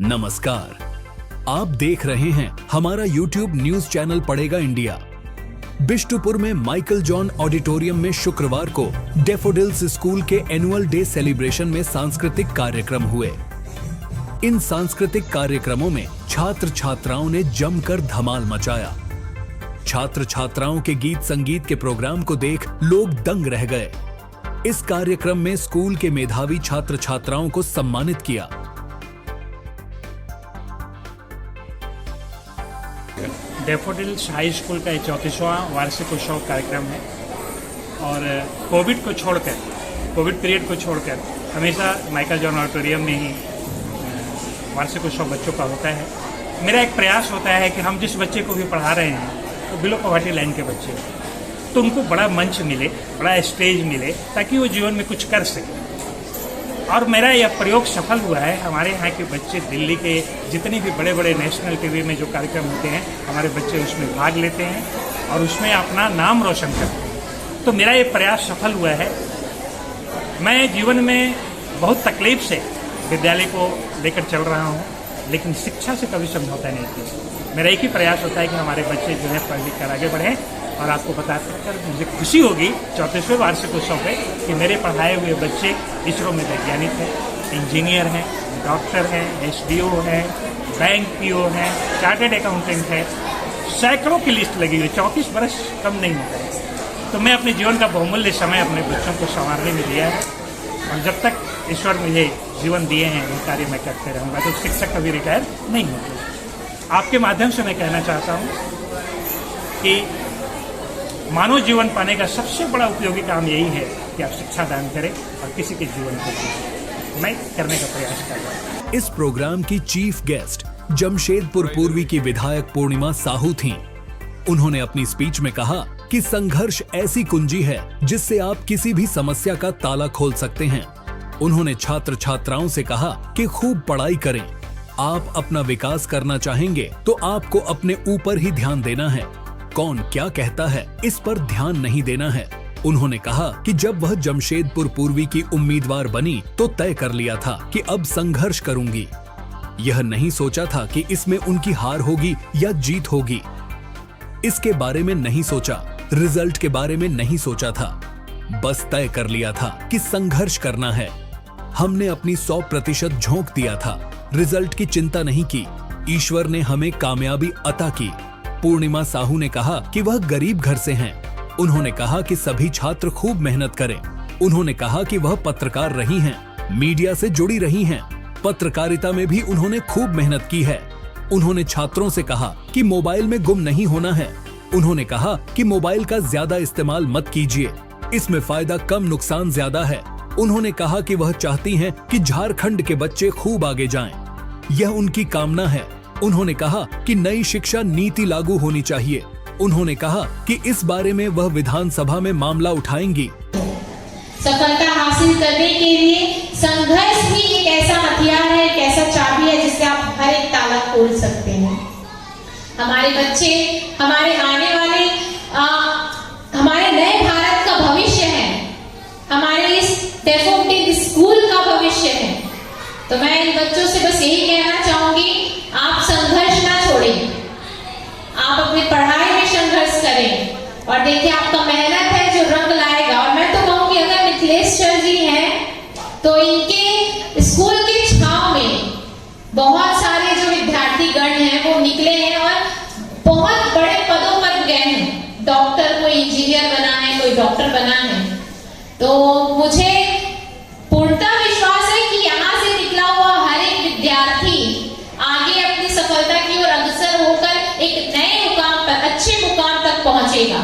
नमस्कार, आप देख रहे हैं हमारा YouTube न्यूज चैनल पढ़ेगा इंडिया। बिष्टुपुर में माइकल जॉन ऑडिटोरियम में शुक्रवार को डैफोडिल्स स्कूल के एनुअल डे सेलिब्रेशन में सांस्कृतिक कार्यक्रम हुए। इन सांस्कृतिक कार्यक्रमों में छात्र छात्राओं ने जमकर धमाल मचाया। छात्र छात्राओं के गीत संगीत के प्रोग्राम को देख लोग दंग रह गए। इस कार्यक्रम में स्कूल के मेधावी छात्र छात्राओं को सम्मानित किया। डैफोडिल्स हाई स्कूल का 34वां वार्षिक उत्सव कार्यक्रम है और कोविड पीरियड को छोड़कर हमेशा माइकल जॉन ऑडिटोरियम में ही वार्षिक उत्सव बच्चों का होता है। मेरा एक प्रयास होता है कि हम जिस बच्चे को भी पढ़ा रहे हैं तो बिलो पॉवर्टी लाइन के बच्चे हैं, तो उनको बड़ा मंच मिले, बड़ा स्टेज मिले ताकि वो जीवन में कुछ कर सके। और मेरा यह प्रयोग सफल हुआ है। हमारे यहाँ के बच्चे दिल्ली के जितने भी बड़े बड़े नेशनल टीवी में जो कार्यक्रम होते हैं, हमारे बच्चे उसमें भाग लेते हैं और उसमें अपना नाम रोशन करते हैं। तो मेरा ये प्रयास सफल हुआ है। मैं जीवन में बहुत तकलीफ से विद्यालय को लेकर चल रहा हूँ, लेकिन शिक्षा से कभी समझौता नहीं किया। मेरा एक ही प्रयास होता है कि हमारे बच्चे जो है पढ़ लिख कर आगे बढ़ें। और आपको बताकर मुझे खुशी होगी 34वें वार्षिक उत्सव पे कि मेरे पढ़ाए हुए बच्चे इसरो में वैज्ञानिक हैं, इंजीनियर हैं, डॉक्टर हैं, एसडीओ हैं, बैंक पीओ हैं, चार्टर्ड अकाउंटेंट हैं। सैकड़ों की लिस्ट लगी हुई, 34 वर्ष कम नहीं होता है। तो मैं अपने जीवन का बहुमूल्य समय अपने बच्चों को संवारने में दिया है और जब तक ईश्वर मुझे जीवन दिए हैं ये कार्य मैं करते रहूँगा। तो शिक्षक कभी रिटायर नहीं होते। आपके माध्यम से मैं कहना चाहता हूँ कि मानव जीवन पाने का सबसे बड़ा उपयोगी काम यही है कि आप शिक्षा दान करें और किसी के जीवन को मैं करने का प्रयास कर रहा हूँ। इस प्रोग्राम की चीफ गेस्ट जमशेदपुर पूर्वी की विधायक पूर्णिमा साहू थीं। उन्होंने अपनी स्पीच में कहा कि संघर्ष ऐसी कुंजी है जिससे आप किसी भी समस्या का ताला खोल सकते हैं। उन्होंने छात्र छात्राओं से कहा कि खूब पढ़ाई करें। आप अपना विकास करना चाहेंगे तो आपको अपने ऊपर ही ध्यान देना है। कौन क्या कहता है इस पर ध्यान नहीं देना है। उन्होंने कहा कि जब वह जमशेदपुर पूर्वी की उम्मीदवार बनी तो तय कर लिया था कि अब संघर्ष करूंगी। यह नहीं सोचा था कि इसमें उनकी हार होगी या जीत होगी। इसके बारे में नहीं सोचा, रिजल्ट के बारे में नहीं सोचा था। बस तय कर लिया था कि संघर्ष करना है। हमने अपनी 100% झोंक दिया था। रिजल्ट की चिंता नहीं की। ईश्वर ने हमें कामयाबी अता की। पूर्णिमा साहू ने कहा कि वह गरीब घर से हैं। उन्होंने कहा कि सभी छात्र खूब मेहनत करें। उन्होंने कहा कि वह पत्रकार रही हैं, मीडिया से जुड़ी रही हैं। पत्रकारिता में भी उन्होंने खूब मेहनत की है। उन्होंने छात्रों से कहा कि मोबाइल में गुम नहीं होना है। उन्होंने कहा कि मोबाइल का ज्यादा इस्तेमाल मत कीजिए, इसमें फायदा कम नुकसान ज्यादा है। उन्होंने कहा कि वह चाहती हैं कि झारखंड के बच्चे खूब आगे जाएं। यह उनकी कामना है। उन्होंने कहा कि नई शिक्षा नीति लागू होनी चाहिए। उन्होंने कहा कि इस बारे में वह विधानसभा में मामला उठाएंगी। सफलता हासिल करने के लिए संघर्ष ही एक ऐसा हथियार है, एक ऐसा चाबी है जिससे आप हर एक ताला खोल सकते हैं। हमारे बच्चे हमारे आने वाले हमारे नए भारत का भविष्य है, हमारे इस डैफोडिल स्कूल का भविष्य है। तो मैं इन बच्चों से बस यही कहना चाहूंगी, आप संघर्ष ना छोड़ें, आप अपनी पढ़ाई में संघर्ष करें और देखिए आपका मेहनत है जो रंग लाएगा। और मैं तो कहूंगी अगर मिथिलेश सर जी हैं तो इनके स्कूल के छाव में बहुत सारे जो विद्यार्थी गण हैं वो निकले हैं और बहुत बड़े पदों पर गए हैं। डॉक्टर, कोई इंजीनियर बना है, कोई डॉक्टर बना है। तो मुझे पूर्णतः विश्वास है कि यहाँ से निकला हुआ हर एक विद्यार्थी आगे अपनी सफलता की ओर अग्रसर होकर एक नए मुकाम पर, अच्छे मुकाम तक पहुंचेगा।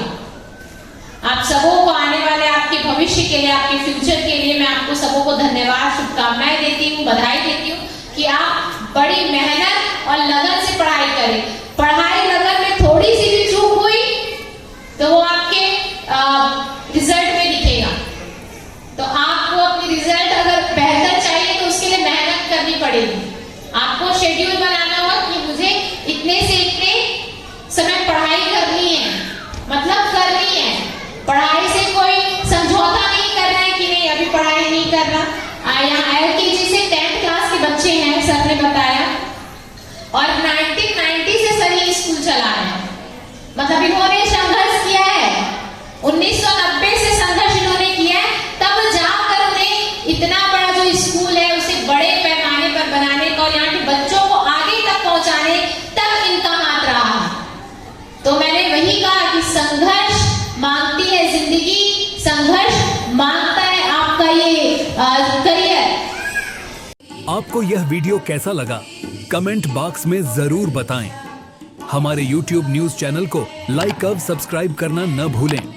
आप सबों को आने वाले आपके भविष्य के लिए, आपके फ्यूचर के लिए मैं आपको सबों को धन्यवाद, शुभकामनाएं देती हूँ, बधाई देती हूँ कि आप बड़ी मेहनत और लगन से पढ़ाई करें। पढ़ाई लगन में थोड़ी सी भी चूक हुई तो वो आपके रिजल्ट में दिखेगा। तो आपको अपनी रिजल्ट अगर बेहतर चाहिए तो उसके लिए मेहनत करनी पड़ेगी। आपको शेड्यूल बनाना होगा कि मुझे इतने से इतने समय पढ़ाई करनी है, मतलब करनी है। पढ़ाई से कोई समझौता नहीं करना है कि नहीं अभी पढ़ाई नहीं करना। यहाँ LKG से 10th क्लास के बच्चे हैं, सर ने बताया, मतलब इन्होंने संघर्ष किया है, 1990 से संघर्ष इन्होंने किया है, तब जाकर उन्हें इतना बड़ा जो स्कूल है उसे बड़े पैमाने पर बनाने का और यहाँ के बच्चों को आगे तक पहुंचाने तक इनका हाथ रहा है। तो मैंने वही कहा कि संघर्ष मांगती है जिंदगी, संघर्ष मांगता है आपका ये करियर। आपको यह वीडियो कैसा लगा कमेंट बॉक्स में जरूर बताएं। हमारे YouTube न्यूज चैनल को लाइक और सब्सक्राइब करना न भूलें।